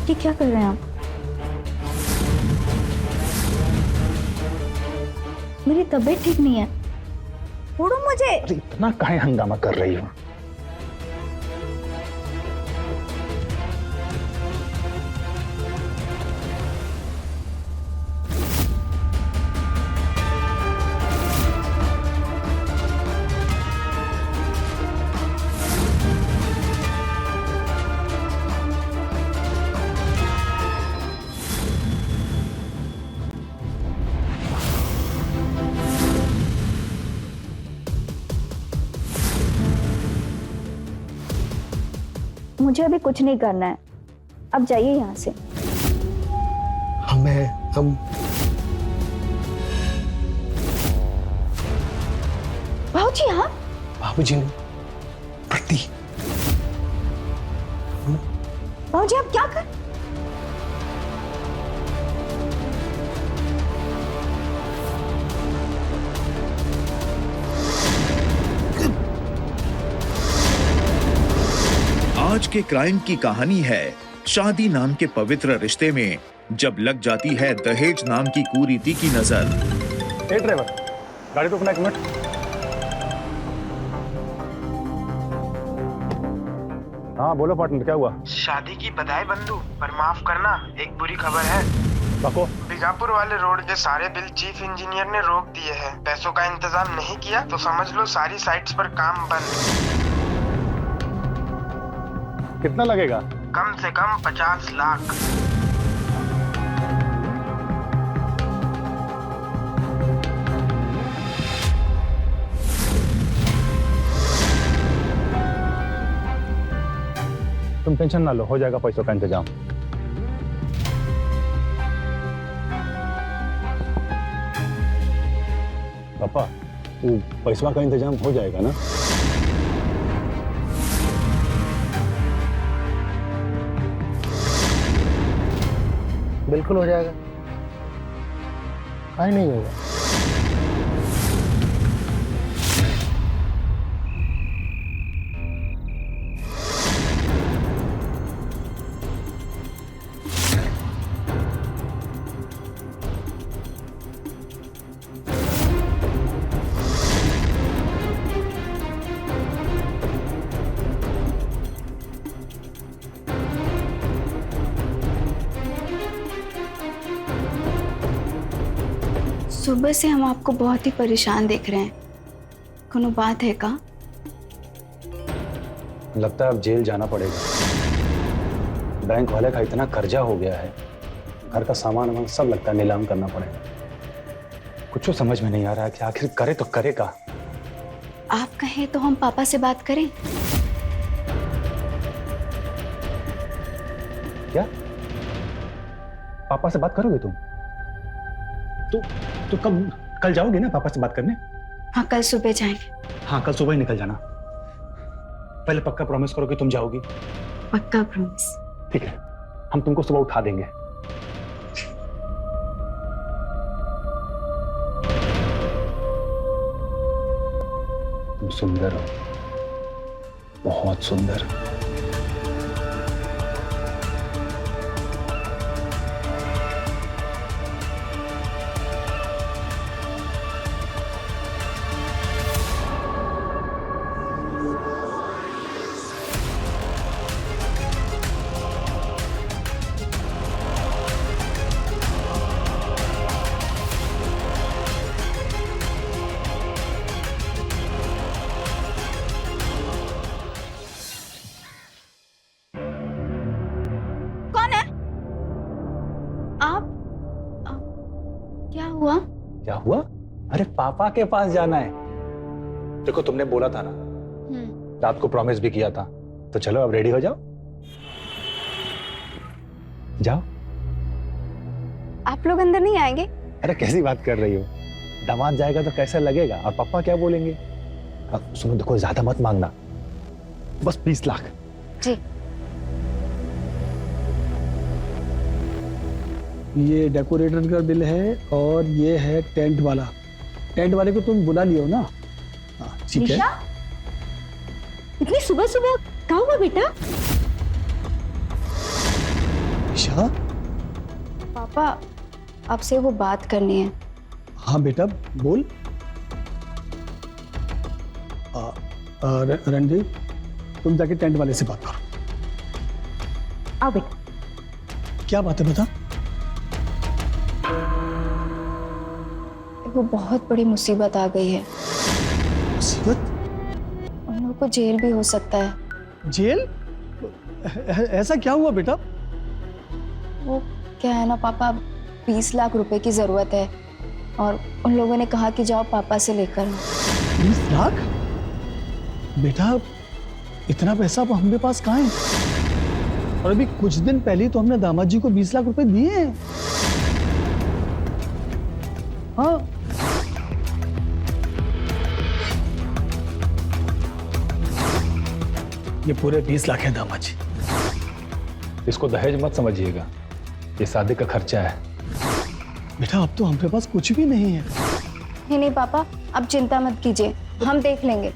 ये क्या कर रहे हैं आप? मेरी तबीयत ठीक नहीं है, छोड़ो मुझे। अरे इतना काहे हंगामा कर रही हो? मुझे अभी कुछ नहीं करना है, अब जाइए यहाँ से। हम भाऊजी हाँ? बाबूजी ने प्रति भाऊजी आप क्या कर? आज के क्राइम की कहानी है शादी नाम के पवित्र रिश्ते में जब लग जाती है दहेज नाम की कुरीति की नजर। ए ड्राइवर, गाड़ी रोकना 1 मिनट। हाँ बोलो पार्टनर, क्या हुआ? शादी की बधाई बंधु, पर माफ करना, एक बुरी खबर है। बको। बीजापुर वाले रोड के सारे बिल चीफ इंजीनियर ने रोक दिए हैं। पैसों का इंतजाम नहीं किया तो समझ लो सारी साइट्स पर काम बंद। कितना लगेगा? कम से कम 50 लाख। तुम टेंशन ना लो, हो जाएगा पैसों का इंतजाम। पापा, तू पैसों का इंतजाम हो जाएगा ना? बिल्कुल हो जाएगा, काहे नहीं होगा। सुबह से हम आपको बहुत ही परेशान देख रहे हैं, कोनो बात है का? लगता है अब जेल जाना पड़ेगा। बैंक वाले का इतना कर्जा हो गया है, घर का सामान वामान सब लगता है नीलाम करना पड़ेगा। कुछ समझ में नहीं आ रहा है कि आखिर करे तो करे का। आप कहें तो हम पापा से बात करें? क्या पापा से बात करोगे तुम? तो कल जाओगे ना पापा से बात करने? हाँ कल सुबह जाएंगे। हाँ कल सुबह ही निकल जाना। पहले पक्का प्रॉमिस करो कि तुम जाओगी। पक्का प्रॉमिस। ठीक है, हम तुमको सुबह उठा देंगे। तुम सुंदर हो, बहुत सुंदर। क्या हुआ? क्या हुआ? अरे पापा के पास जाना है। देखो तुमने बोला था ना, रात को प्रॉमिस भी किया था, तो चलो अब रेडी हो जाओ। जाओ। आप लोग अंदर नहीं आएंगे? अरे कैसी बात कर रही हो? दामाद जाएगा तो कैसा लगेगा, और पापा क्या बोलेंगे? अब सुनो, देखो ज्यादा मत मांगना, बस 20 लाख। जी। ये डेकोरेटर का बिल है और ये है टेंट वाला। टेंट वाले को तुम बुला लियो ना? हाँ ठीक है। इतनी सुबह सुबह क्या हुआ बेटा? बेटा? पापा आपसे वो बात करनी है। हाँ बेटा बोल। रणदीप तुम जाके टेंट वाले से बात करो। आओ बेटा। क्या बात है बता। वो बहुत बड़ी मुसीबत आ गई है। मुसीबत? उन लोगों को जेल भी हो सकता है। जेल? ऐसा क्या हुआ बेटा? वो क्या है ना पापा, 20 लाख रुपए की जरूरत है और उन लोगों ने कहा कि जाओ पापा से लेकर आओ। 20 लाख? बेटा इतना पैसा अब हमारे पास कहाँ है? और अभी कुछ दिन पहले तो हमने दामाद जी को 20 लाख रुपए दिए हैं। हाँ ये पूरे 20 लाख है दामाद जी। इसको दहेज मत समझिएगा, ये शादी का खर्चा है। बेटा अब तो हमारे पास कुछ भी नहीं है। नहीं पापा, अब चिंता मत कीजिए, हम देख लेंगे।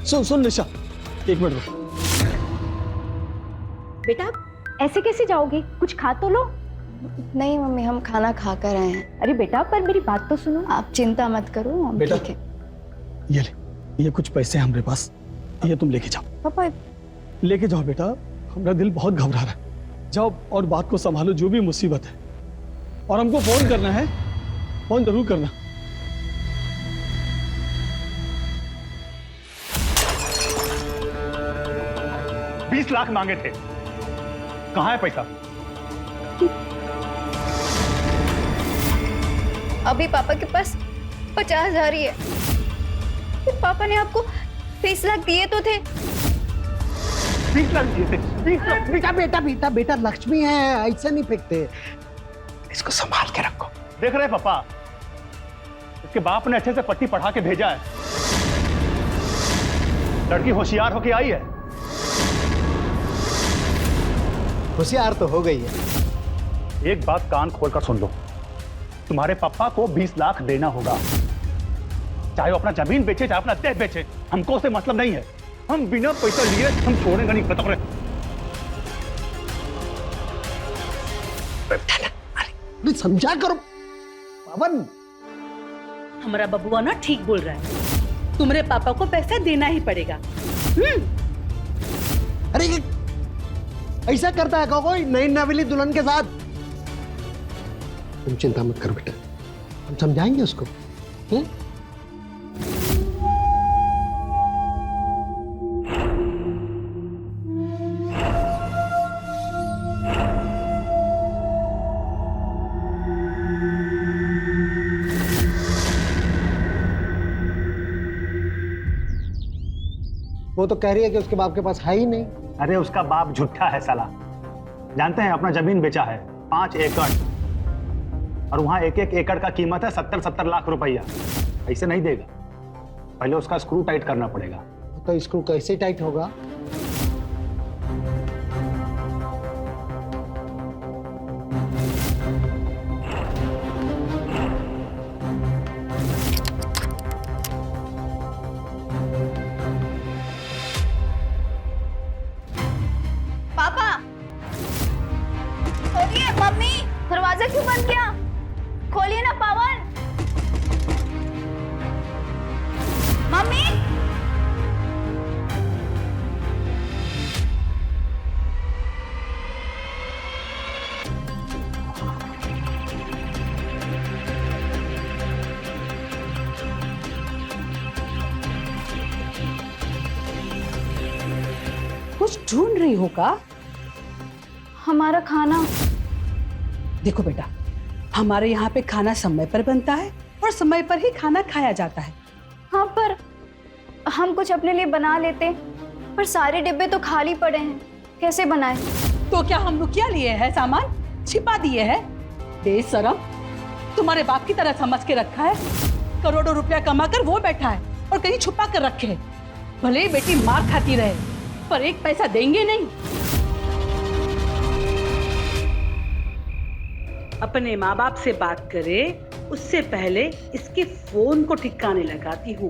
सुन निशा, एक मिनट रुक। बेटा ऐसे कैसे जाओगे? कुछ खा तो लो। नहीं मम्मी, हम खाना खा कर आए हैं। अरे बेटा पर मेरी बात तो सुनो। आप चिंता मत करो, हम बेटा, ठीक है। ये ले, ये कुछ पैसे हैं हमारे पास, ये तुम लेके जाओ। पापा लेके जाओ बेटा, हमारा दिल बहुत घबरा रहा है। जाओ और बात को संभालो, जो भी मुसीबत है। और हमको फोन करना है, फोन जरूर करना। $20 लाख मांगे थे, कहाँ है पैसा? अभी पापा के पास 50,000 ही है। फिर पापा ने आपको 20 लाख दिए तो थे। 20 लाख दिए थे? 20 लाख? बेटा बेटा बेटा बेटा लक्ष्मी है, ऐसे नहीं फेंकते। इसको संभाल के रखो। देख रहे पापा, इसके बाप ने अच्छे से पट्टी पढ़ा के भेजा है। लड़की होशियार होके आई है। होशियार तो हो गई है। एक बात कान खोलकर सुन लो, तुम्हारे पापा को 20 लाख देना होगा। चाहे वो अपना जमीन बेचे, चाहे अपना देह बेचे, हमको उससे मतलब नहीं है। हम बिना पैसा लिए हम छोड़ेंगे नहीं। खत्म रहे। नहीं समझा करो पवन। हमारा बबुआ ना ठीक बोल रहा है, तुम्हारे पापा को पैसा देना ही पड़ेगा। अरे ये ऐसा करता है कोई नई नवेली दुल्हन के साथ? तुम चिंता मत करो बेटा, हम समझाएंगे उसको। वो तो कह रही है कि उसके बाप के पास है ही नहीं। अरे उसका बाप झूठा है साला। जानते हैं, अपना जमीन बेचा है 5 एकड़, और वहां एक एकड़ का कीमत है 70 लाख रुपया। ऐसे नहीं देगा, पहले उसका स्क्रू टाइट करना पड़ेगा। तो स्क्रू कैसे टाइट होगा? पापा, अरे मम्मी, दरवाजा क्यों बंद किया? खोलिए ना पवन। मम्मी, कुछ ढूंढ रही हो का? हमारा खाना। देखो बेटा, हमारे यहाँ पे खाना समय पर बनता है और समय पर ही खाना खाया जाता है। हाँ, पर हम कुछ अपने लिए बना लेते, पर सारे डिब्बे तो खाली पड़े हैं, कैसे बनाए? तो क्या हम लोग क्या लिए हैं? सामान छिपा दिए हैं? बेशरम, तुम्हारे बाप की तरह समझ के रखा है। करोड़ों रुपया कमा कर वो बैठा है और कहीं छुपा कर रखे है। भले ही बेटी मार खाती रहे, पर एक पैसा देंगे नहीं। अपने माँ बाप से बात करे उससे पहले इसके फोन को ठिकाने लगाती हूँ।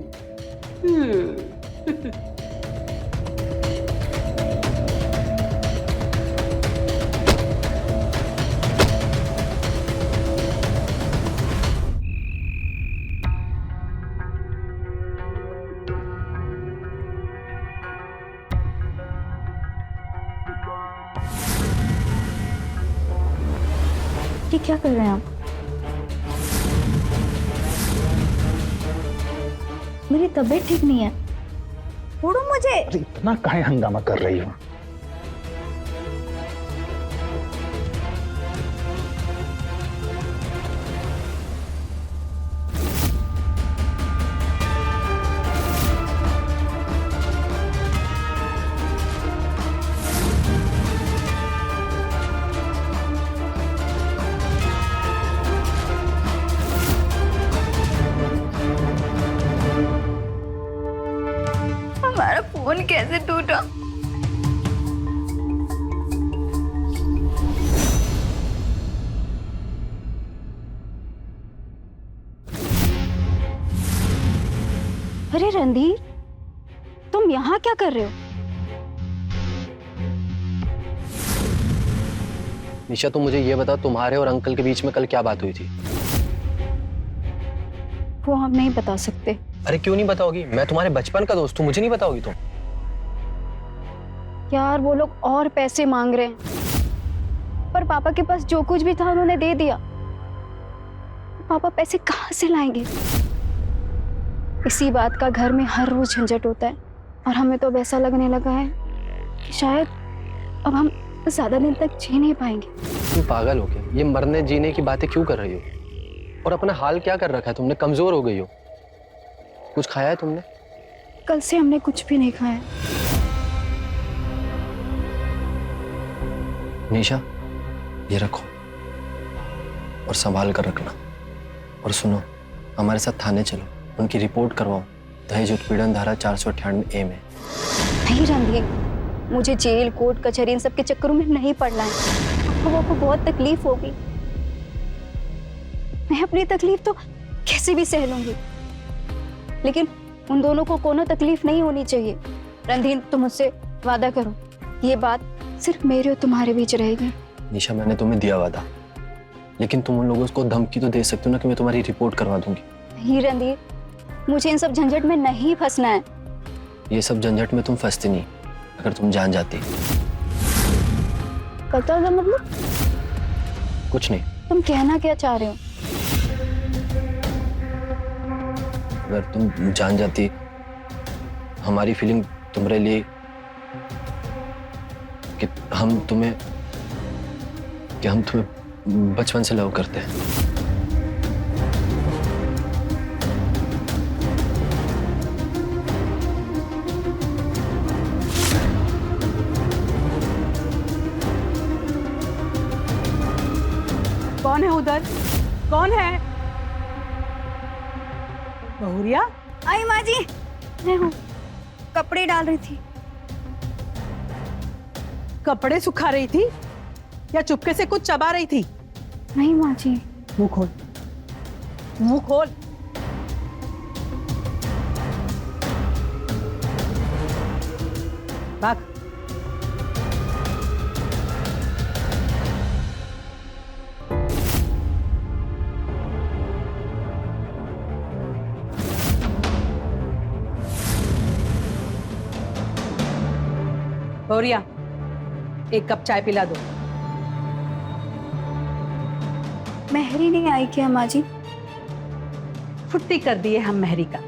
क्या कर रहे हैं आप? मेरी तबीयत ठीक नहीं है, छोड़ो मुझे। अरे इतना काहे हंगामा कर रही हो? हमारा फोन कैसे टूटा? अरे रणधीर, तुम यहाँ क्या कर रहे हो? निशा, तुम मुझे ये बता, तुम्हारे और अंकल के बीच में कल क्या बात हुई थी? वो हम नहीं बता सकते। अरे क्यों नहीं बताओगी? मैं तुम्हारे बचपन का दोस्त हूँ, मुझे नहीं बताओगी तुम? यार वो लोग और पैसे मांग रहे हैं, पर पापा के पास जो कुछ भी था उन्होंने दे दिया। पापा पैसे कहाँ से लाएंगे? इसी बात का घर में हर रोज झंझट होता है, और हमें तो अब ऐसा लगने लगा है कि शायद अब हम ज्यादा दिन तक जी नहीं पाएंगे। तुम पागल हो क्या? ये मरने जीने की बातें क्यों कर रही हो? और अपना हाल क्या कर रखा है तुमने? कमजोर हो गई हो। कुछ खाया है तुमने? कल से हमने कुछ भी नहीं खाया। निशा, ये रखो और संभाल कर रखना। और सुनो, हमारे साथ थाने चलो, उनकी रिपोर्ट करवाओ। दहेज उत्पीड़न धारा 498A में। नहीं रणधीर, मुझे जेल, कोर्ट, कचहरी इन सब के चक्करों में नहीं पड़ना है। आपको बहुत तकलीफ होगी। मैं अपनी तकलीफ तो कैसे भी सह लूंगी, लेकिन उन दोनों को कोनो तकलीफ नहीं होनी चाहिए। रणधीर, तुम मुझसे वादा करो, ये बात सिर्फ मेरे और तुम्हारे बीच रहेगी। निशा, मैंने तुम्हें दिया वादा, लेकिन तुम उन लोगों को धमकी तो दे सकते हो ना कि मैं तुम्हारी रिपोर्ट करवा दूंगी। नहीं रणधीर, मुझे इन सब झंझट में नहीं फंसना है। ये सब झंझट में तुम फंसती नहीं अगर तुम जान जाती। पता है मतलब? कुछ नहीं। तुम कहना क्या चाह रहे हो? अगर तुम जान जाती, हमारी फीलिंग तुम्हारे लिए कि हम तुम्हें बचपन से लव करते हैं। कौन है उधर? कौन है? बहुरिया? आई माँ जी, मैं हूँ, कपड़े डाल रही थी। कपड़े सुखा रही थी या चुपके से कुछ चबा रही थी? नहीं माँ जी। मुंह खोल, मुंह खोल। भाग। गौरिया, एक कप चाय पिला दो। मेहरी नहीं आई क्या माँ जी? छुट्टी कर दी है हम मेहरी का।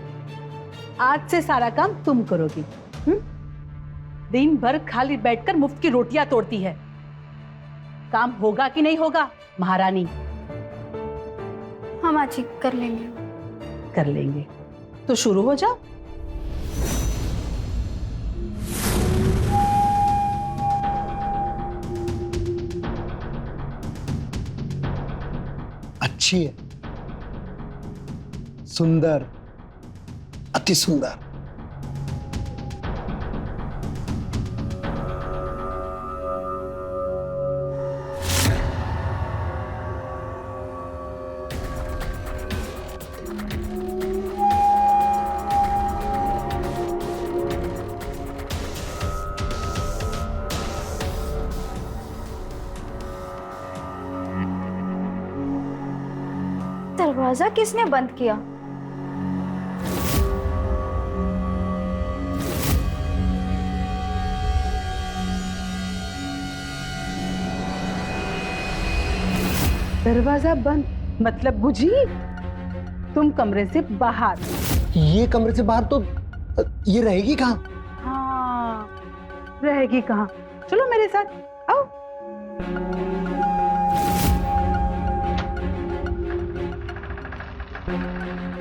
आज से सारा काम तुम करोगी। दिन भर खाली बैठकर मुफ्त की रोटियां तोड़ती है। काम होगा कि नहीं होगा महारानी? हाँ माँ जी, कर लेंगे। कर लेंगे तो शुरू हो जाओ। अच्छी है, सुंदर, अति सुंदर। दरवाजा किसने बंद किया? दरवाजा बंद मतलब बुझी तुम कमरे से बाहर। ये कमरे से बाहर तो ये रहेगी कहाँ? हाँ, रहेगी कहाँ? चलो मेरे साथ आओ।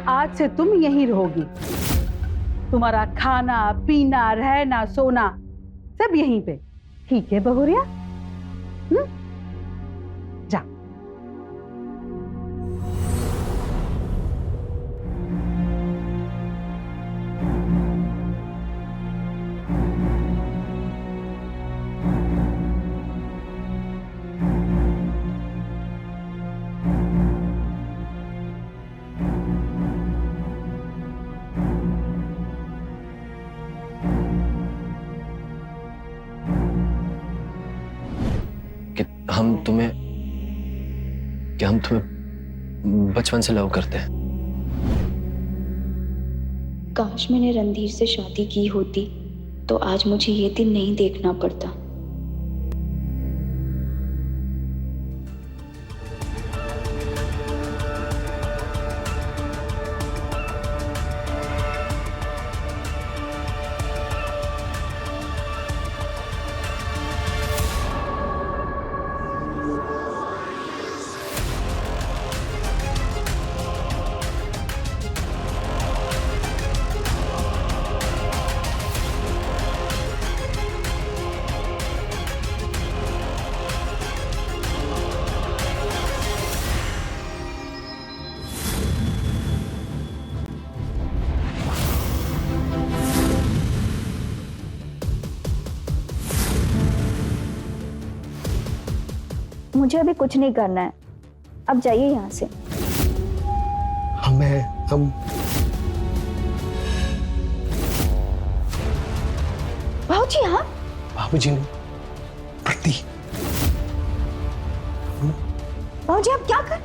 आज से तुम यहीं रहोगी। तुम्हारा खाना पीना रहना सोना सब यहीं पे, ठीक है बहुरिया? जा। हम तुम्हें बचपन से लव करते हैं। काश मैंने रणधीर से शादी की होती तो आज मुझे ये दिन नहीं देखना पड़ता। मुझे अभी कुछ नहीं करना है, अब जाइए यहाँ से। हम भाऊजी हाँ? बाबूजी ने प्रति भाऊजी आप क्या कर?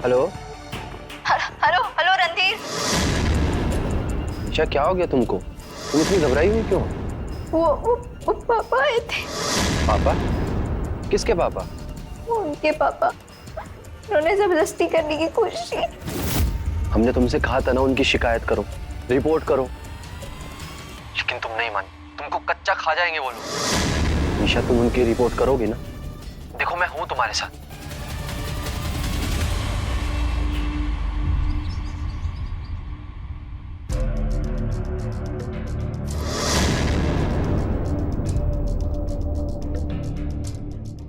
Hello hello hello Randhir. Nisha, क्या हो गया तुमको? तुम इतनी घबराई हुई क्यों? वो पापा आए थे। पापा? किसके पापा? उनके पापा। उन्होंने जबरदस्ती करने की कोशिश की। हमने तुमसे कहा था ना उनकी शिकायत करो, रिपोर्ट करो, लेकिन तुम नहीं मानी। तुमको कच्चा खा जाएंगे वो लोग। निशा, तुम उनकी रिपोर्ट करोगी ना? देखो मैं हूं तुम्हारे साथ।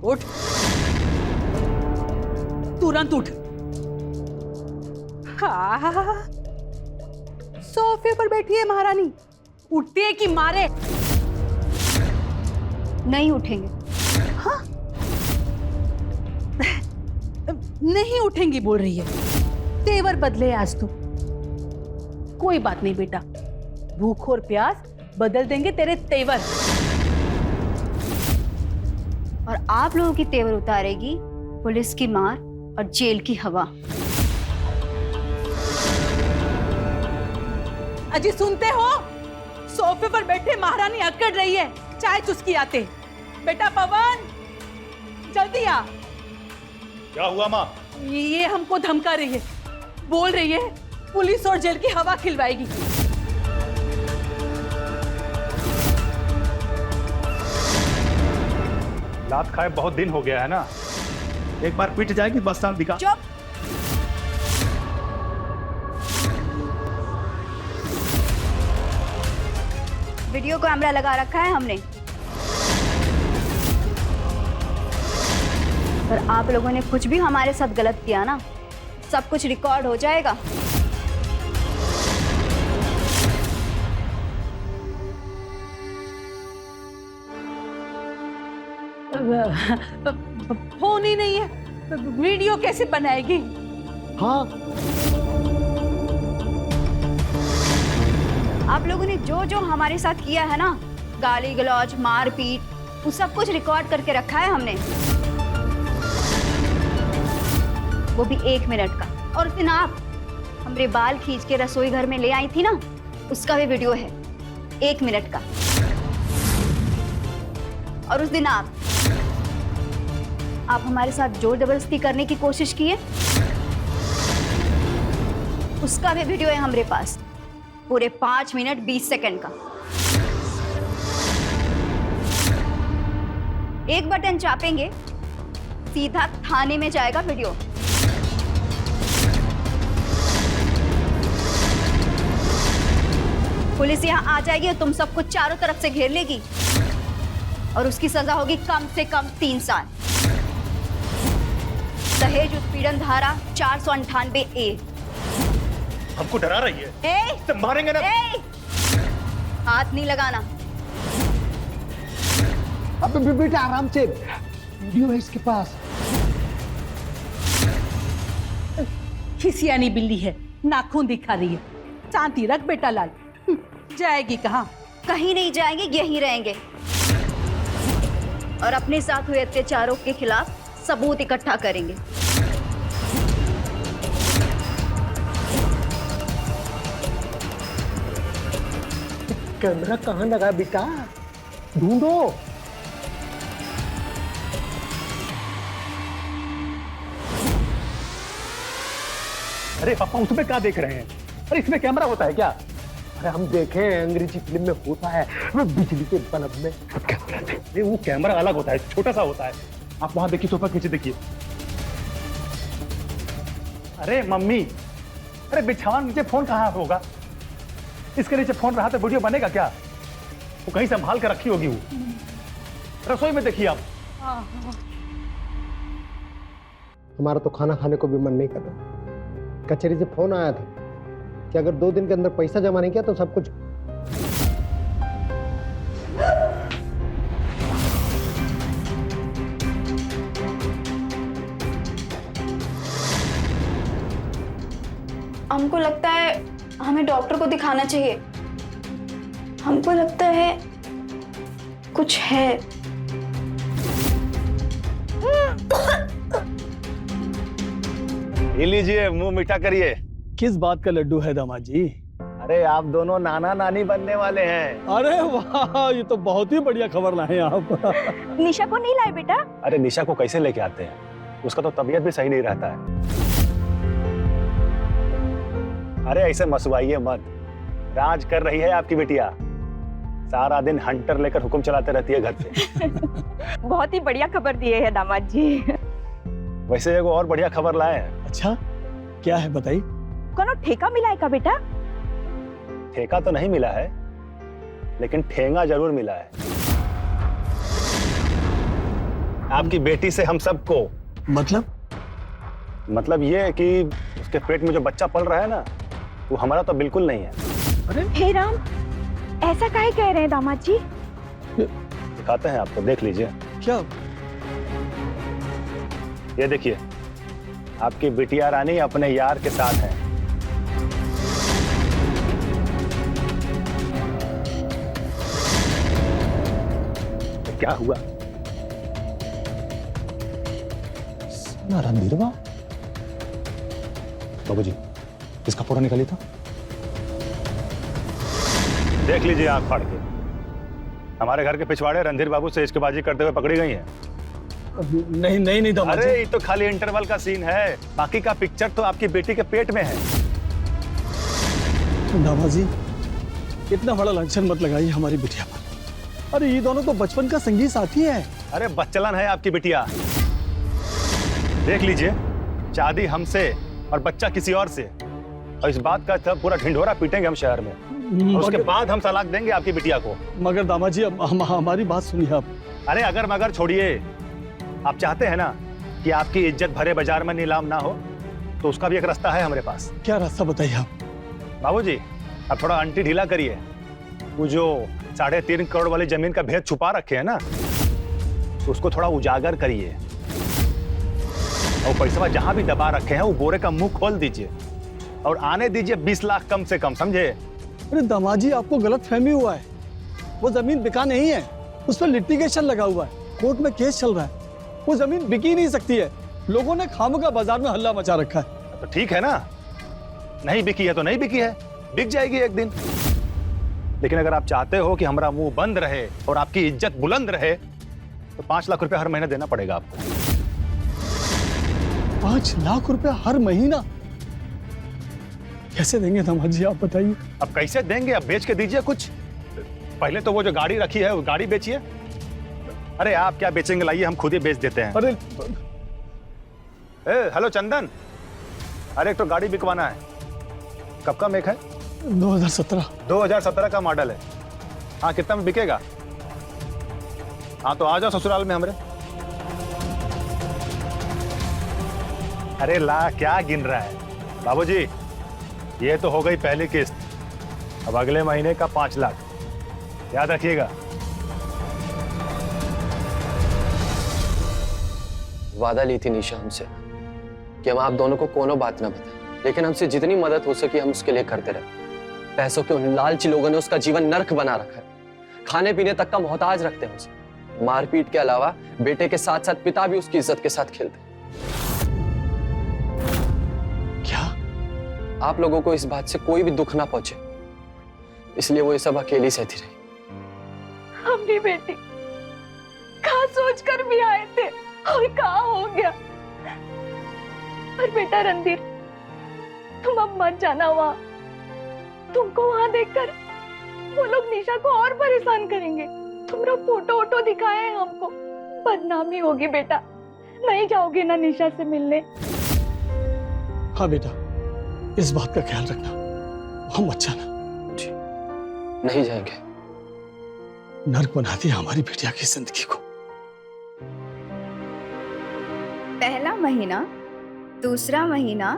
उठ, तुरंत उठ। हाँ, सोफे पर बैठी है महारानी, उठती है कि मारे? नहीं उठेंगे। हाँ? नहीं उठेंगी बोल रही है। तेवर बदले आज तो। कोई बात नहीं बेटा, भूख और प्यास बदल देंगे तेरे तेवर। और आप लोगों की तेवर उतारेगी पुलिस की मार और जेल की हवा। अजी सुनते हो? सोफे पर बैठे महारानी अकड़ रही है, चाय चुस्की आते। बेटा पवन, जल्दी आ। क्या हुआ माँ? ये हमको धमका रही है, बोल रही है पुलिस और जेल की हवा खिलवाएगी। लात खाए बहुत दिन हो गया है ना, एक बार पिट जाएगी बस साल दिखा। चुप। वीडियो कैमरा लगा रखा है हमने, और आप लोगों ने कुछ भी हमारे साथ गलत किया ना, सब कुछ रिकॉर्ड हो जाएगा। फोन ही नहीं है, वीडियो कैसे बनाएगी? हाँ, आप लोगों ने जो जो हमारे साथ किया है ना, गाली गलौज, मारपीट, वो सब कुछ रिकॉर्ड करके रखा है हमने, वो भी 1 मिनट का। और उस दिन आप हमरे बाल खींच के रसोई घर में ले आई थी ना, उसका भी वीडियो है 1 मिनट का। और उस दिन आप हमारे साथ जोर जबरदस्ती करने की कोशिश किए, उसका भी वीडियो है हमारे पास, पूरे 5 मिनट 20 सेकंड का। एक बटन चापेंगे, सीधा थाने में जाएगा वीडियो। पुलिस यहाँ आ जाएगी और तुम सबको चारों तरफ से घेर लेगी, और उसकी सजा होगी कम से कम 3 साल। दहेज उत्पीड़न धारा 498A। हमको डरा रही है? तो मारेंगे ना। हाथ नहीं लगाना। अब बेटा आराम से, वीडियो है इसके पास। खिसियानी बिल्ली है, नाखून दिखा रही है। शांति रख बेटा लाल। जाएगी कहाँ? कहीं नहीं जाएंगे, यहीं रहेंगे और अपने साथ हुए अत्याचारों के खिलाफ सबूत इकट्ठा करेंगे। कैमरा कहाँ लगा बेटा? ढूंढो। अरे पापा, उसमें क्या देख रहे हैं? अरे इसमें कैमरा होता है क्या? अरे हम देखे अंग्रेजी फिल्म में होता है, वो बिजली के बल्ब में कैमरा थे। अरे वो कैमरा अलग होता है, छोटा सा होता है। आप वहां देखिए, सोफा नीचे देखिए। अरे मम्मी, अरे बिछावन नीचे फोन कहाँ होगा? इसके नीचे फोन रहा तो वीडियो बनेगा क्या? वो कहीं संभाल कर रखी होगी। वो रसोई में देखिए आप। हमारा तो खाना खाने को भी मन नहीं कर रहा। कचहरी से फोन आया था कि अगर 2 दिन के अंदर पैसा जमा नहीं किया तो सब कुछ। हमको लगता है हमें डॉक्टर को दिखाना चाहिए। हमको लगता है कुछ है। ये लीजिए, मुंह मीठा करिए। किस बात का लड्डू है दामाद जी? अरे आप दोनों नाना नानी बनने वाले हैं। अरे वाह, ये तो बहुत ही बढ़िया खबर लाए आप। निशा को नहीं लाए बेटा? अरे निशा को कैसे लेके आते हैं? उसका तो तबीयत भी सही नहीं रहता है। अरे ऐसे मसवाइए मत। राज कर रही है आपकी बिटिया, सारा दिन हंटर लेकर हुक्म चलाते रहती है घर पे। बहुत ही बढ़िया खबर दिए है दामाद जी। वैसे एगो और बढ़िया खबर लाए हैं। अच्छा, क्या है बताइए? कोनो ठेका मिला है का बेटा? ठेका तो नहीं मिला है, लेकिन ठेंगा जरूर मिला है। आपकी बेटी से हम सबको। मतलब ये कि उसके पेट में जो बच्चा पल रहा है ना, वो हमारा तो बिल्कुल नहीं है। अरे हे राम, ऐसा काहे कह रहे हैं दामाद जी? दिखाते हैं आपको, देख लीजिए। क्या? ये देखिए, आपकी बिटिया रानी अपने यार के साथ है। तो क्या हुआ? रणधीरवा बाबू जी, इसका फोटो निकालिए था। देख लीजिए आंख फाड़ के, हमारे घर के पिछवाड़े रणधीर बाबू से इश्कबाजी करते हुए पकड़ी गई हैं। नहीं दामाद जी। अरे ये तो खाली इंटरवल का सीन है, बाकी का पिक्चर तो आपकी बेटी के पेट में है। दामाद जी, इतना बड़ा लांछन मत लगाइए हमारी बिटिया पर। अरे ये दोनों तो बचपन का संगी साथी है। अरे बच्चलन है आपकी बिटिया। देख लीजिए, शादी हमसे और बच्चा किसी और से, और इस बात का तब पूरा ढिंढोरा पीटेंगे हम शहर में, और उसके बाद हम तलाक देंगे आपकी बिटिया को। मगर दामाद जी, हमारी बात सुनिए आप। अरे अगर मगर छोड़िए, आप चाहते हैं ना कि आपकी इज्जत भरे बाजार में नीलाम ना हो, तो उसका भी एक रास्ता है हमारे पास। क्या रास्ता बताइए आप? बाबूजी, आप थोड़ा अंटी ढीला करिए। वो जो 3.5 करोड़ वाली जमीन का भेद छुपा रखे है ना, उसको थोड़ा उजागर करिए, और पैसा जहां भी दबा रखे हैं वो बोरे का मुंह खोल दीजिए, और आने दीजिए 20 लाख कम से कम, समझे? अरे दामाद जी, आपको गलत फहमी हुआ है। वो जमीन बिका नहीं है, उस पर लिटिगेशन लगा हुआ है, कोर्ट में केस चल रहा है। वो जमीन बिकी नहीं सकती है, लोगों ने खामखा बाजार में हल्ला मचा रखा है। तो ठीक है ना, नहीं बिकी है तो नहीं बिकी है, बिक जाएगी एक दिन। लेकिन अगर आप चाहते हो कि हमारा मुंह बंद रहे और आपकी इज्जत बुलंद रहे तो 5 लाख रुपए हर महीने देना पड़ेगा आपको। 5 लाख रुपए हर महीना कैसे देंगे दामाद जी, आप बताइए। अब कैसे देंगे? अब बेच के दीजिए कुछ। पहले तो वो जो गाड़ी रखी है वो गाड़ी बेचिए। अरे आप क्या बेचेंगे, लाइए हम खुद ही बेच देते हैं। अरे हेलो चंदन, अरे एक तो गाड़ी बिकवाना है। कब का मेक है? 2017। 2017 का मॉडल है। हाँ, कितना में बिकेगा? हाँ तो आ जाओ ससुराल में हमरे। अरे ला, क्या गिन रहा है बाबूजी? ये तो हो गई पहली किस्त, अब अगले महीने का 5 लाख, याद रखिएगा। वादा ली थी निशा हमसे कि हम आप दोनों को कोनो बात ना बताएं, लेकिन हमसे जितनी मदद हो सकी हम उसके लिए करते रहे। पैसों के उन लालची लोगों ने उसका जीवन नर्क बना रखा है, खाने पीने तक का मोहताज रखते हैं उसे। मारपीट के अलावा बेटे के साथ साथ पिता भी उसकी इज्जत के साथ खेलते हैं। क्या? आप लोगों को इस बात से कोई भी दुख ना पहुंचे, इसलिए वो ये सब अकेली सहती रही। हमने बेटी कहाँ सोच कर भी आए थे और कहाँ हो गया। और बेटा रणधीर, तुम अब मत जाना वहां। तुमको वहां देखकर वो लोग निशा को और परेशान करेंगे। तुम्हारा फोटो वोटो दिखाए हैं हमको, बदनामी होगी बेटा। नहीं जाओगे ना निशा से मिलने? हाँ बेटा, इस बात का ख्याल रखना, हम मत जाना। जी, नहीं जाएंगे। नर्क बना दिया हमारी बेटिया की जिंदगी को। पहला महीना, दूसरा महीना,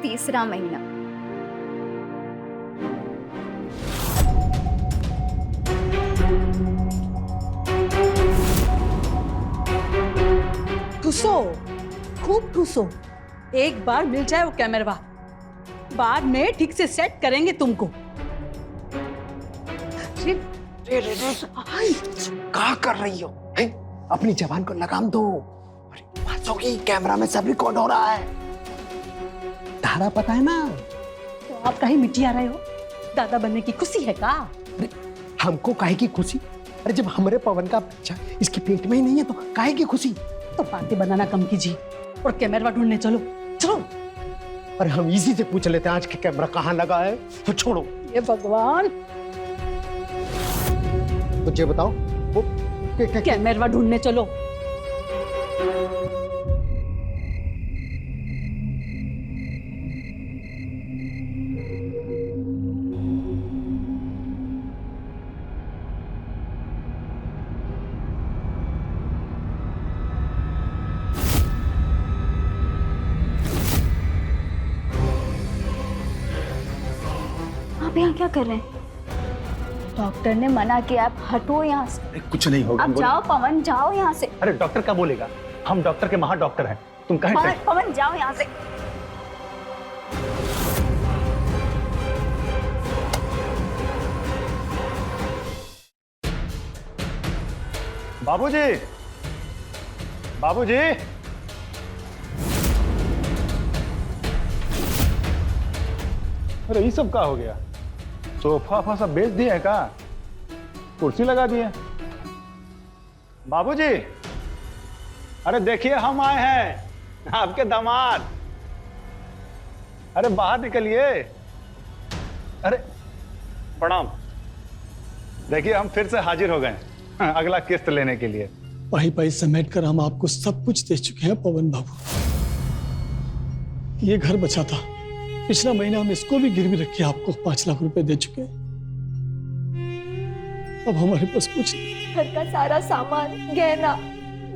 तीसरा महीना। ठूसो, खूब ठूसो। एक बार मिल जाए वो कैमरा, बाद में ठीक से सेट करेंगे तुमको। क्या कर रही हो? अपनी जबान को लगाम दो। की कैमरा में सब रिकॉर्ड हो रहा है। तारा पता है ना? तो आप कहीं मिट्टी आ रहे हो? दादा बनने की खुशी है का? हमको काहे की खुशी? अरे जब हमारे पवन का बच्चा इसके पेट में ही नहीं है तो काहे की खुशी? तो बातें बनाना कम कीजिए और कैमरा ढूंढने चलो। चलो। अरे हम इसी से पूछ लेते हैं आज के कैमरा कहाँ लगा है। तो छोड़ो। ये भगवान, मुझे बताओ वो कैमरा ढूंढने चलो। आप यहाँ क्या कर रहे हैं? डॉक्टर ने मना किया, आप हटो यहाँ से। अरे कुछ नहीं होगा। आप जाओ पवन, जाओ यहाँ से। अरे डॉक्टर क्या बोलेगा? हम डॉक्टर के महा डॉक्टर हैं, तुम कहें। पवन जाओ यहाँ से। बाबूजी, बाबूजी, अरे ये सब क्या हो गया? सोफा सब बेच दिए है का? कुर्सी लगा दिए? बाबूजी, अरे देखिए हम आए हैं, आपके दामाद। अरे बाहर निकलिए। अरे प्रणाम। देखिए हम फिर से हाजिर हो गए अगला किस्त लेने के लिए। पाई पाई समेट कर हम आपको सब कुछ दे चुके हैं पवन बाबू। ये घर बचा था, पिछला महीना हम इसको भी गिरवी रख के आपको 5 लाख रुपए दे चुके हैं। अब हमारे पास कुछ नहीं। घर का सारा सामान, गहना,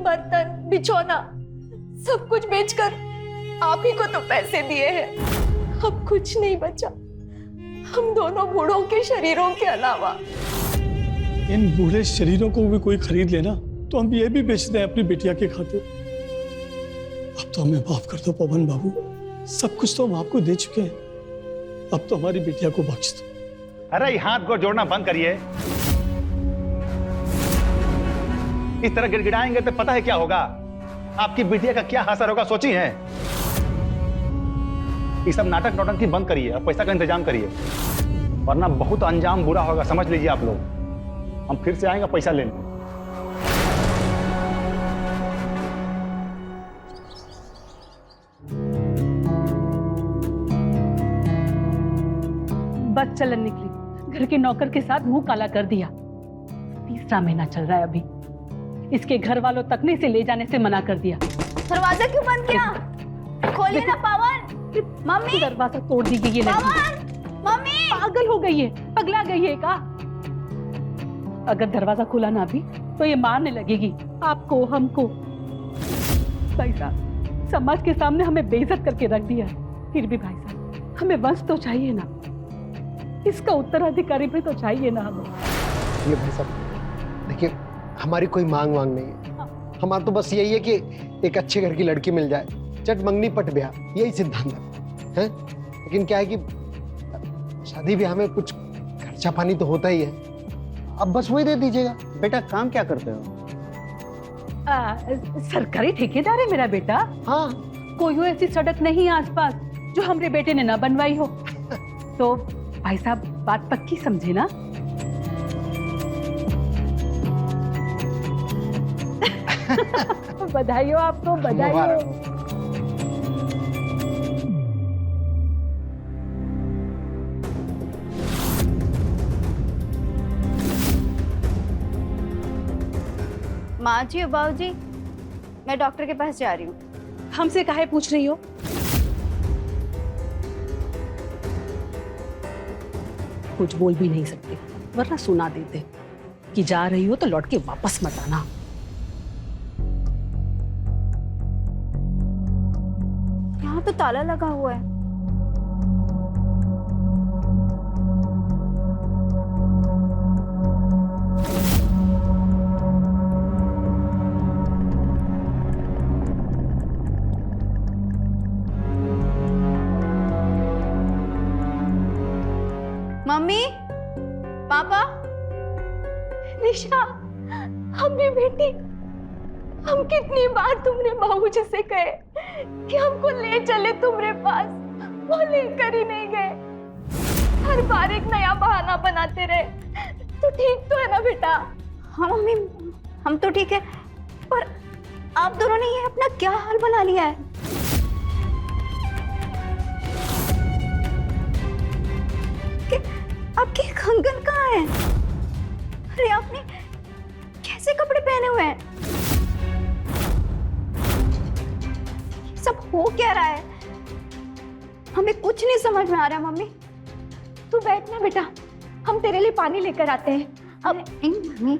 बर्तन, बिछौना सब कुछ बेचकर आप ही को तो पैसे दिए हैं। अब कुछ नहीं बचा हम दोनों बूढ़ों के शरीरों के अलावा। इन बूढ़े शरीरों को भी कोई खरीद लेना तो हम ये भी बेच दें अपनी बेटिया के खातिर। अब तो हमें माफ कर दो पवन बाबू, सब कुछ तो हम आपको दे चुके हैं। अब तो हमारी बेटिया को बख्श दो। अरे ये हाथ गोड़ जोड़ना बंद करिए। इस तरह गिड़गिड़ाएंगे तो पता है क्या होगा, आपकी बिटिया का क्या असर होगा सोची है? ये सब नाटक नौटंकी बंद करिए और पैसा का इंतजाम करिए, वरना बहुत अंजाम बुरा होगा, समझ लीजिए आप लोग। हम फिर से आएंगे पैसा लेने। बस चलन निकली, घर के नौकर के साथ मुंह काला कर दिया। तीसरा महीना चल रहा है अभी, इसके घर वालों तक ने इसे ले जाने से मना कर दिया। दरवाजा क्यों बंद किया? खोलिए ना पावन। मम्मी दरवाजा तोड़ दी गई है लड़की। पावन, मम्मी पागल हो गई है, पगला गई है का? अगर दरवाजा खुला ना भी तो ये मारने लगेगी आपको, हमको। भाई साहब, समाज के सामने हमें बेइज्जत करके रख दिया। फिर भी भाई साहब, हमें वंश तो चाहिए ना, इसका उत्तराधिकारी भी तो चाहिए ना हमें। ये भाई साहब देखिए, हमारी कोई मांग वांग नहीं है। हमारा तो बस यही है कि एक अच्छे घर की लड़की मिल जाए, चट मंगनी पट ब्याह, यही सिद्धांत है। लेकिन क्या है कि शादी ब्याह में कुछ खर्चा पानी तो होता ही है, अब बस वही दे दीजिएगा। बेटा काम क्या करते हो? सरकारी ठेकेदार है मेरा बेटा। हाँ, कोई हो ऐसी सड़क नहीं आसपास जो हमरे बेटे ने ना बनवाई हो। तो भाई साहब बात पक्की समझे ना? बधाई हो आपको, बधाई हो। माँ जी और बाबू जी, मैं डॉक्टर के पास जा रही हूँ। हमसे काहे पूछ रही हो? कुछ बोल भी नहीं सकते, वरना सुना देते कि जा रही हो तो लौट के वापस मत आना। यहाँ तो ताला लगा हुआ है। मम्मी, पापा, निशा, हमने बेटी, हम कितनी बार तुमने बाबूजी से कहे कि हमको ले चले तुम्हारे पास, वो लेकर ही नहीं गए। हर बार एक नया बहाना बनाते रहे। तो ठीक तो है ना बेटा? हाँ मम्मी, हम तो ठीक है, पर आप दोनों ने ये अपना क्या हाल बना लिया है? आपके कंगन कहाँ है? अरे आपने कैसे कपड़े पहने हुए हैं? सब हो क्या रहा है? हमें कुछ नहीं समझ में आ रहा मम्मी। तू बैठ ना बेटा, हम तेरे लिए पानी लेकर आते हैं। अब नहीं मम्मी,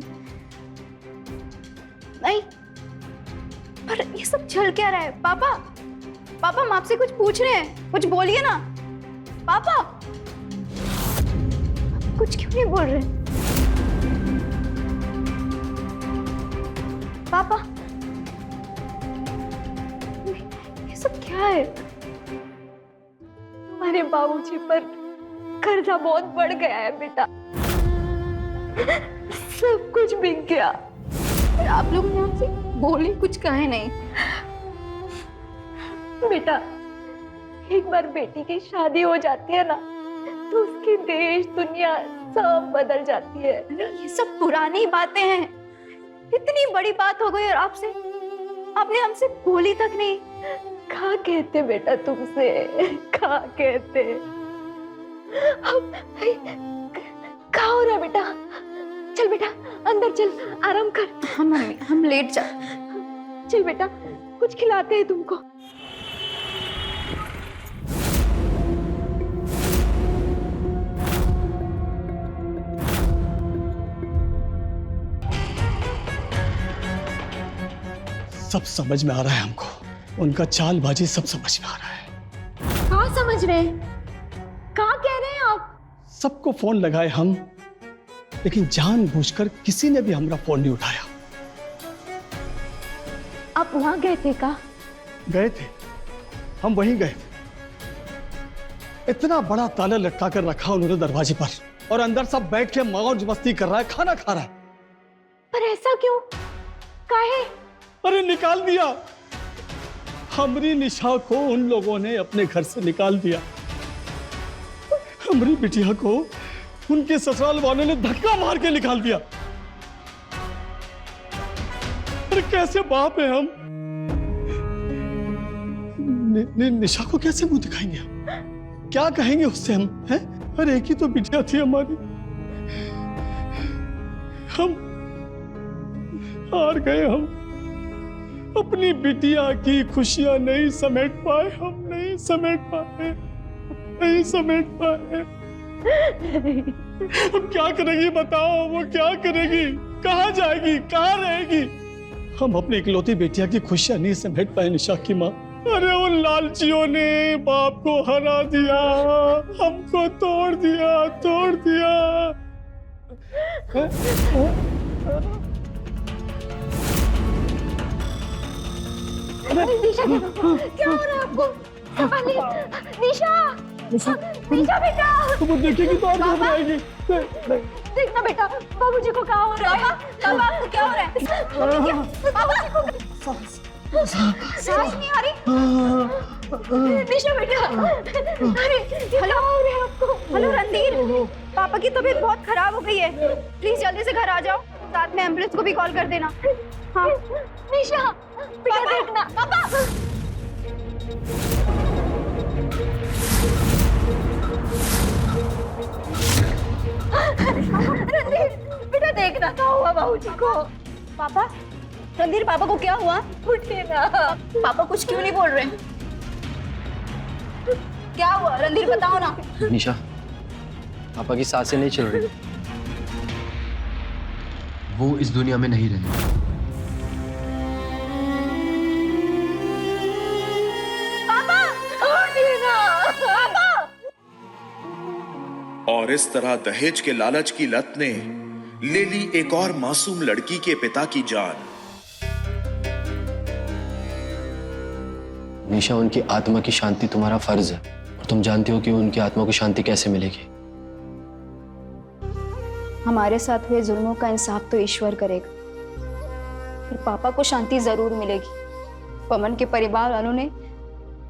नहीं, पर ये सब चल क्या रहा है? पापा, पापा हम आपसे कुछ पूछ रहे हैं, कुछ बोलिए ना। पापा कुछ क्यों नहीं बोल रहे? पापा, ये सब क्या है? हमारे बाबूजी पर कर्जा बहुत बढ़ गया है बेटा, सब कुछ बिक गया। आप लोग ने हमसे बोले कुछ कहे नहीं। बेटा, एक बार बेटी की शादी हो जाती है ना, तो उसकी देश दुनिया सब बदल जाती है। ये सब पुरानी बातें हैं। इतनी बड़ी बात हो गई और आपसे, आपने हमसे बोली तक नहीं। क्या कहते बेटा तुमसे, क्या कहते? क्या हो रहा है बेटा? चल बेटा अंदर चल, आराम कर। हाँ मम्मी, हम लेट जा। चल बेटा, कुछ खिलाते हैं तुमको। सब समझ में आ रहा है हमको, उनका चालबाजी सब समझ में आ रहा है। कहाँ समझ रहे हैं? कहाँ कह रहे हैं आप? सबको फोन लगाए हम, लेकिन जानबूझकर किसी ने भी हमारा फोन नहीं उठाया। आप वहां गए थे का? गए थे, हम वहीं गए थे। इतना बड़ा ताला लटका कर रखा उन्होंने दरवाजे पर, और अंदर सब बैठ के मौज मस्ती कर रहा है, खाना खा रहा है। पर ऐसा क्यों? काहे? अरे निकाल दिया, हमारी निशा को उन लोगों ने अपने घर से निकाल दिया। हमारी बिटिया को उनके ससुराल वालों ने धक्का मार के निकाल दिया। अरे कैसे बाप है हम? निशा को कैसे मुंह दिखाएंगे हम? क्या कहेंगे उससे हम? हैं? अरे एक ही तो बिटिया थी हमारी, हम हार गए। हम अपनी बिटिया की खुशियां नहीं समेट पाए, हम नहीं समेट पाए, नहीं समेट पाए। अब क्या करेगी बताओ? वो क्या करेगी? कहाँ जाएगी? कहाँ रहेगी? हम अपनी इकलौती बेटिया की खुशियां नहीं समेट पाए निशा की माँ। अरे उन लालचियों ने बाप को हरा दिया, हमको तोड़ दिया, तोड़ दिया। निशा क्या हो रहा है आपको? निशा, निशा बेटा, तुम देखेगी तो और घबराएगी। देखना बेटा, बाबूजी को क्या हो रहा है? बाबा आपको क्या हो रहा है? बाबूजी को सांस नहीं आ रही? निशा बेटा, अरे हेलो, हेलो रणधीर, पापा की तबीयत बहुत खराब हो गई है, प्लीज जल्दी से घर आ जाओ, साथ में एम्बुलेंस को भी कॉल कर देना। हाँ निशा बेटा, देखना पापा। रणधीर बेटा, देखना क्या हुआ बाबूजी को? पापा, रणधीर पापा को क्या हुआ? उठिए ना। पापा कुछ क्यों नहीं बोल रहे? क्या हुआ रणधीर, बताओ ना। निशा, पापा की सांसें नहीं चल रही, वो इस दुनिया में नहीं रहे। पापा उठिए ना। पापा। और इस तरह दहेज के लालच की लत ने ले ली एक और मासूम लड़की के पिता की जान। निशा, उनकी आत्मा की शांति तुम्हारा फर्ज है, और तुम जानती हो कि उनकी आत्मा को शांति कैसे मिलेगी। हमारे साथ हुए जुल्मों का इंसाफ तो ईश्वर करेगा, पर पापा को शांति जरूर मिलेगी। पवन के परिवार वालों ने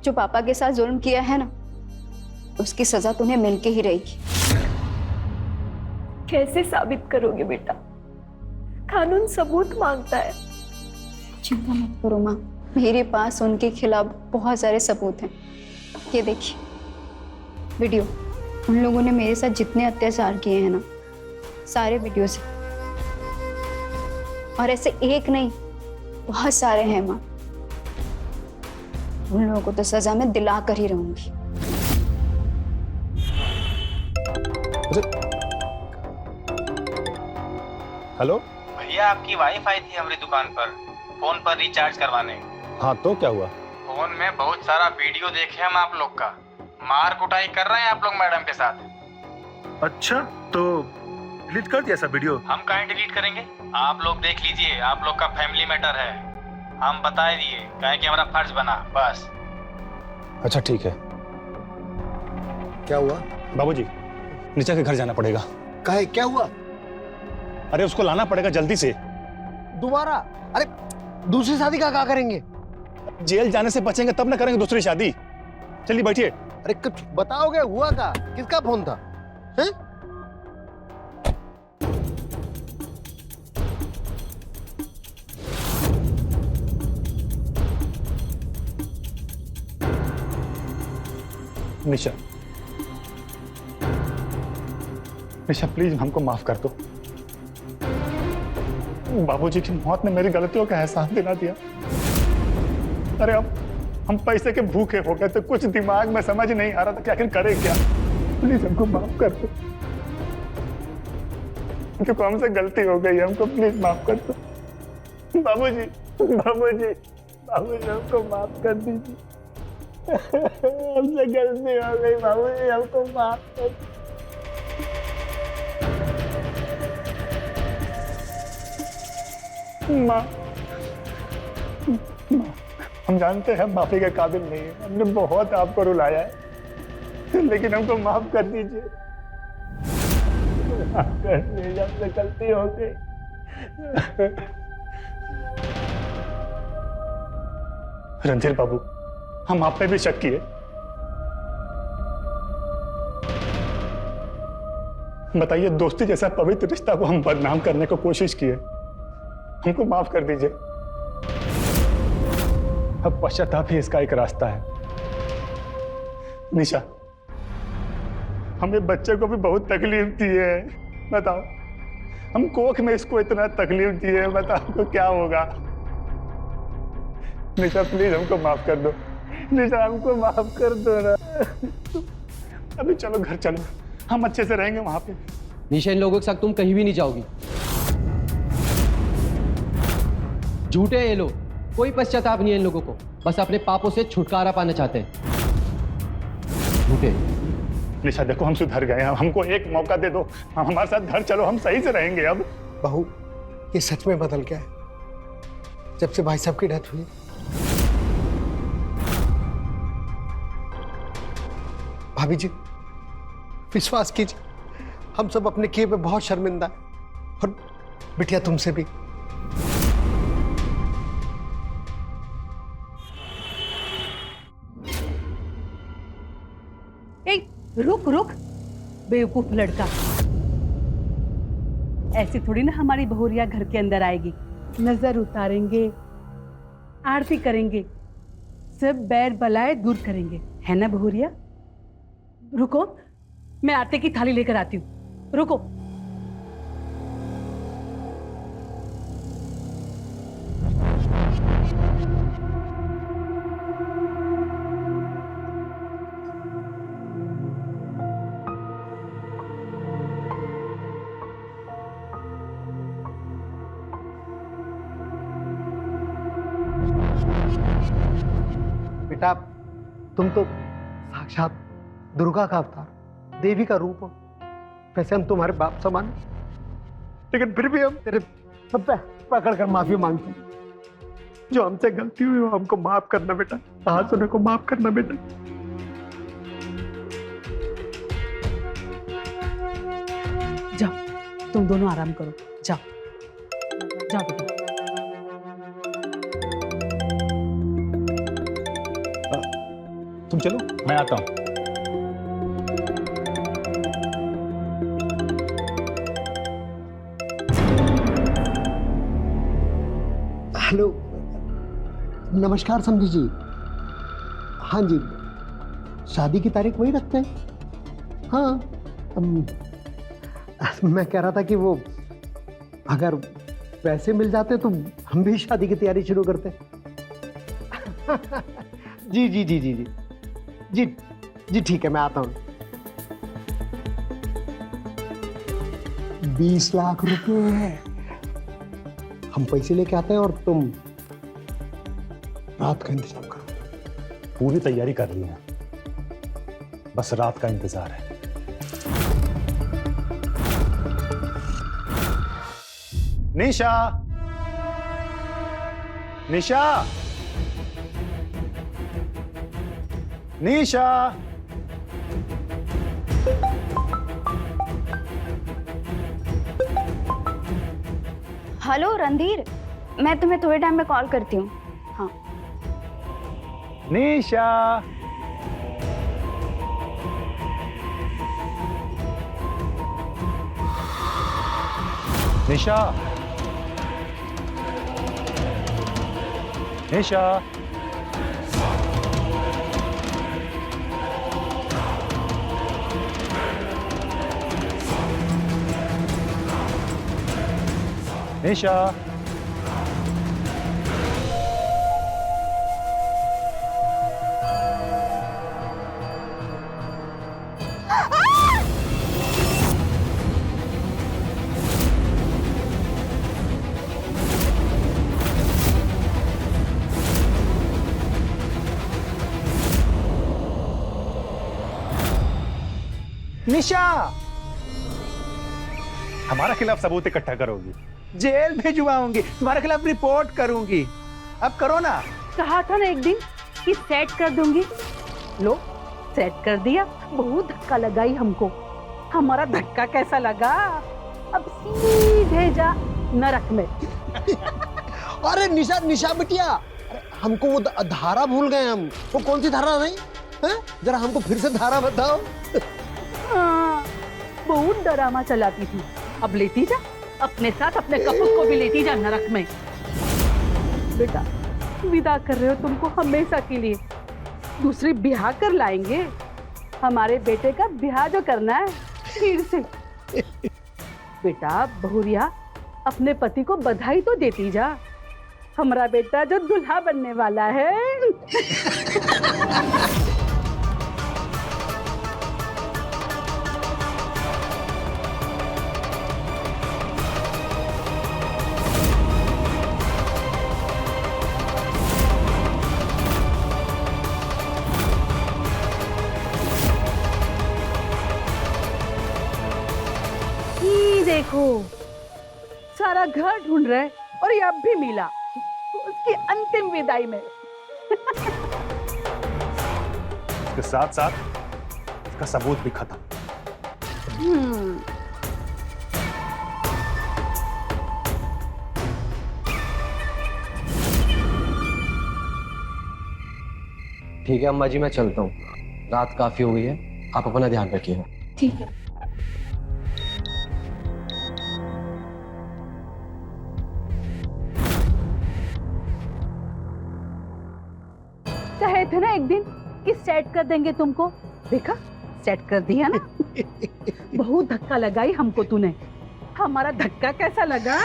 जो पापा के साथ जुल्म किया है ना, उसकी सजा तुम्हें मिलके ही रहेगी। कैसे साबित करोगे बेटा? कानून सबूत मांगता है। चिंता मत करो माँ, मेरे पास उनके खिलाफ बहुत सारे सबूत हैं। ये देखिए वीडियो, उन लोगों ने मेरे साथ जितने अत्याचार किए हैं ना, सारे वीडियो से, और ऐसे एक नहीं बहुत सारे हैं माँ। उन लोगों को तो सजा मैं दिला कर ही रहूंगी। हेलो भैया, आपकी वाइफ आई थी हमारी दुकान पर फोन पर रिचार्ज करवाने। हाँ तो क्या हुआ? फोन में बहुत सारा वीडियो देखे हम आप लोग का, मार कुटाई कर रहे हैं आप लोग मैडम के साथ। अच्छा, तो डिलीट कर दिया सब वीडियो? हम कहीं डिलीट करेंगे, आप लोग देख लीजिए, आप लोग का फैमिली मैटर है, हम बता दिए, कहें कि हमारा फर्ज बना बस। अच्छा ठीक है। क्या हुआ? बाबूजी, निशा के घर जाना पड़ेगा। काहे, क्या हुआ? अरे उसको लाना पड़ेगा जल्दी से। दोबारा? अरे दूसरी शादी का क्या करेंगे? जेल जाने से बचेंगे तब ना करेंगे दूसरी शादी। चलिए बैठिए। अरे कुछ बताओगे, हुआ क्या? किसका फोन था? हैं? निशा, निशा प्लीज हमको माफ कर दो। बाबूजी की मौत ने मेरी गलतियों का एहसास दिला दिया। अरे अब हम पैसे के भूखे हो गए, तो कुछ दिमाग में समझ नहीं आ रहा था कि आखिर करें क्या। प्लीज हमको माफ कर दो, क्योंकि हमसे गलती हो गई, हमको प्लीज माफ कर दो। बाबूजी, बाबूजी, बाबूजी हमको माफ कर दीजिए। हमसे गलती हो गई बाबूजी, हमको माफ कर दो। माँ, हम जानते हैं माफी के काबिल नहीं है, हमने बहुत आपको रुलाया है, लेकिन हमको माफ कर दीजिए। से गलती हो गई। रणधीर बाबू, हम आप पे भी शक किए, बताइए दोस्ती जैसा पवित्र रिश्ता को हम बदनाम करने को कोशिश किए। हमको माफ कर दीजिए। अब पश्चाताप ही इसका एक रास्ता है। निशा, हमें बच्चे को भी बहुत तकलीफ दी है, बताओ हम कोख में इसको इतना तकलीफ दी है, बताओ तो क्या होगा। निशा प्लीज हमको माफ कर दो, निशा हमको माफ कर दो ना। अभी चलो घर चलो, हम अच्छे से रहेंगे वहां पे। निशा, इन लोगों के साथ तुम कहीं भी नहीं जाओगी। झूठे हैं ये लोग, कोई पश्चाताप नहीं है इन लोगों को, बस अपने पापों से छुटकारा पाना चाहते हैं। झूठे। निशा देखो, हम सुधर गए हैं, हमको एक मौका दे दो, हम हमारे साथ घर चलो, हम सही से रहेंगे अब। बहू, ये सच में बदल गया है जब से भाई साहब की डेथ हुई। भाभी जी, विश्वास कीजिए, हम सब अपने किए पे बहुत शर्मिंदा है, और बिटिया तुमसे भी। रुक रुक, बेवकूफ लड़का, ऐसे थोड़ी ना हमारी बहुरिया घर के अंदर आएगी। नजर उतारेंगे, आरती करेंगे, सब बैर बलाए दूर करेंगे, है ना बहुरिया? रुको, मैं आरती की थाली लेकर आती हूँ, रुको। बेटा, तुम तो साक्षात दुर्गा का अवतार, देवी का रूप हो। वैसे हम तुम्हारे बाप समान, लेकिन फिर भी हम तेरे सब पे पकड़ कर माफी मांगते हैं। जो हमसे गलती हुई वो हमको माफ करना बेटा, हाथ सुने को माफ करना बेटा। जाओ, तुम दोनों आराम करो, जाओ जाओ बेटा। तुम चलो, मैं आता हूं। हेलो, नमस्कार समझी जी। हाँ जी, शादी की तारीख वही रखते हैं। हाँ, मैं कह रहा था कि वो अगर पैसे मिल जाते तो हम भी शादी की तैयारी शुरू करते। जी जी जी जी जी जी जी, ठीक है, मैं आता हूँ। 20 लाख रुपए है, हम पैसे लेके आते हैं और तुम रात का इंतजाम करो। पूरी तैयारी कर ली है, बस रात का इंतजार है। निशा, निशा, निशा, हेलो रणधीर, मैं तुम्हें थोड़े टाइम में कॉल करती हूँ। हाँ निशा, निशा, निशा, निशा, निशा, हमारा खिलाफ सबूत इकट्ठा करोगी? जेल भिजवाऊंगी, तुम्हारे खिलाफ रिपोर्ट करूंगी। अब करो ना। कहा था ना एक दिन कि सेट कर दूंगी, लो सेट कर दिया। बहुत धक्का लगाई हमको, हमारा धक्का कैसा लगा? अब सीधे जा नरक में। अरे निशा निशा बिटिया, अरे हमको वो धारा भूल गए हम। वो कौन सी धारा नहीं है? जरा हमको फिर से धारा बताओ। हाँ, बहुत ड्रामा चलाती थी। अब लेती जा अपने साथ, अपने कपूर को भी लेती जा नरक में। बेटा विदा कर रहे हो तुमको हमेशा के लिए। दूसरी ब्याह कर लाएंगे। हमारे बेटे का ब्याह जो करना है फिर से। बेटा बहुरिया, अपने पति को बधाई तो देती जा। हमारा बेटा जो दुल्हा बनने वाला है। देखो सारा घर ढूंढ रहे और ये अब भी मिला उसकी अंतिम विदाई में। इसके साथ साथ इसका सबूत भी खत्म। ठीक है अम्मा जी, मैं चलता हूँ। रात काफी हो गई है, आप अपना ध्यान रखिएगा। ठीक है। कहे थे ना एक दिन कि सेट कर देंगे तुमको, देखा सेट कर दिया ना। बहुत धक्का लगाई हमको तूने। हमारा धक्का कैसा लगा?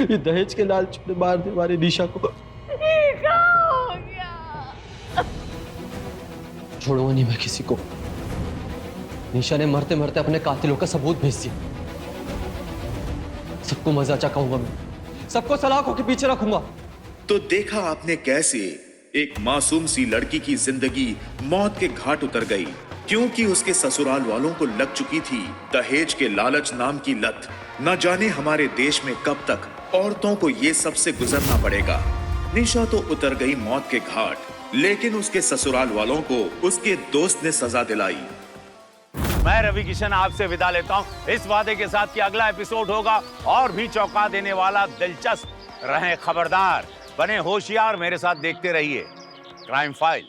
ये दहेज के लालच में मार दे हमारी निशा को। क्या हो गया? छोड़ूंगा नहीं मैं किसी को। निशा ने मरते मरते अपने कातिलों का सबूत भेज दिया। सबको मजा चखाऊंगा मैं, सबको सलाखों के पीछे रखूंगा। तो देखा आपने कैसे एक मासूम सी लड़की की जिंदगी मौत के घाट उतर गई, क्योंकि उसके ससुराल वालों को लग चुकी थी दहेज के लालच नाम की लत। न जाने हमारे देश में कब तक औरतों को ये सबसे गुजरना पड़ेगा। निशा तो उतर गई मौत के घाट, लेकिन उसके ससुराल वालों को उसके दोस्त ने सजा दिलाई। मैं रवि किशन आपसे विदा लेता हूं, इस वादे के साथ कि अगला एपिसोड होगा और भी चौंका देने वाला, दिलचस्प। रहें खबरदार, बने होशियार, मेरे साथ देखते रहिए क्राइम फाइल।